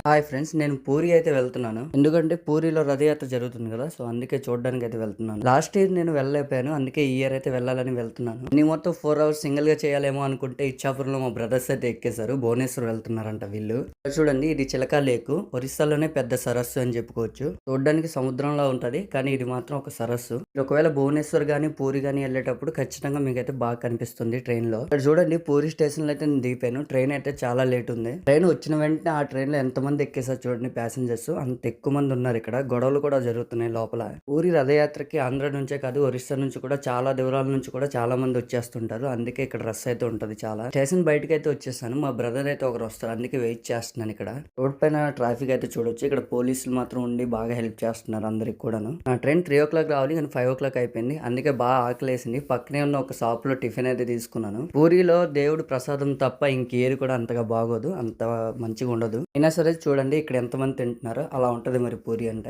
Hi friends, నేను పూరి అయితే వెళ్తున్నాను. ఎందుకంటే పూరిలో రథయాత్ర జరుగుతుంది కదా, సో అందుకే చూడడానికి అయితే వెళ్తున్నాను. లాస్ట్ ఇయర్ నేను వెళ్ళలేకపోయాను, అందుకే ఈ ఇయర్ అయితే వెళ్ళాలని వెళ్తున్నాను. నేను మొత్తం 4 hours సింగిల్ గా చేయాలేమో అనుకుంటే ఇచ్చాపురంలో మా బ్రదర్స్ అయితే ఎక్కేశారు. భువనేశ్వర్ వెళ్తున్నారంట వీళ్ళు. చూడండి, ఇది చిలకా లేకు, ఒరిస్సాలోనే పెద్ద సరస్సు అని చెప్పుకోవచ్చు. చూడడానికి సముద్రంలో ఉంటది, కానీ ఇది మాత్రం ఒక సరస్సు. ఒకవేళ భువనేశ్వర్ గానీ పూరి గానీ వెళ్ళేటప్పుడు ఖచ్చితంగా మీకైతే బాగా కనిపిస్తుంది ట్రైన్ లో. ఇక్కడ చూడండి, పూరి స్టేషన్ లో అయితే నేను దిగిపోయాను. ట్రైన్ అయితే చాలా లేట్ ఉంది. ట్రైన్ వచ్చిన వెంటనే ఆ ట్రైన్ లో ఎంతమంది ఎక్కేసారు చూడండి ప్యాసింజర్స్. అంత ఎక్కువ మంది ఉన్నారు. ఇక్కడ గొడవలు కూడా జరుగుతున్నాయి లోపల. పూరి రథయాత్రకి ఆంధ్ర నుంచే కాదు, ఒరిస్సా నుంచి కూడా చాలా దూరాల నుంచి కూడా చాలా మంది వచ్చేస్తుంటారు. అందుకే ఇక్కడ రష్ అయితే ఉంటది చాలా. స్టేషన్ బయటకి అయితే వచ్చేసాను. మా బ్రదర్ అయితే ఒకరు వస్తారు, అందుకే వెయిట్ చేస్తున్నాను. ఇక్కడ రోడ్ పైన ట్రాఫిక్ అయితే చూడొచ్చు. ఇక్కడ పోలీసులు మాత్రం ఉండి బాగా హెల్ప్ చేస్తున్నారు అందరికి కూడాను. నా ట్రైన్ 3 o'clock రావాలి, కానీ 5 o'clock అయిపోయింది. అందుకే బాగా ఆకలేసింది. పక్కనే ఉన్న ఒక షాప్ లో టిఫిన్ అయితే తీసుకున్నాను. పూరిలో దేవుడు ప్రసాదం తప్ప ఇంకేది కూడా అంతగా బాగోదు, అంత మంచిగా ఉండదు. అయినా సరే చూడండి ఇక్కడ ఎంతమంది తింటున్నారో. అలా ఉంటది మరి పూరి అంటే.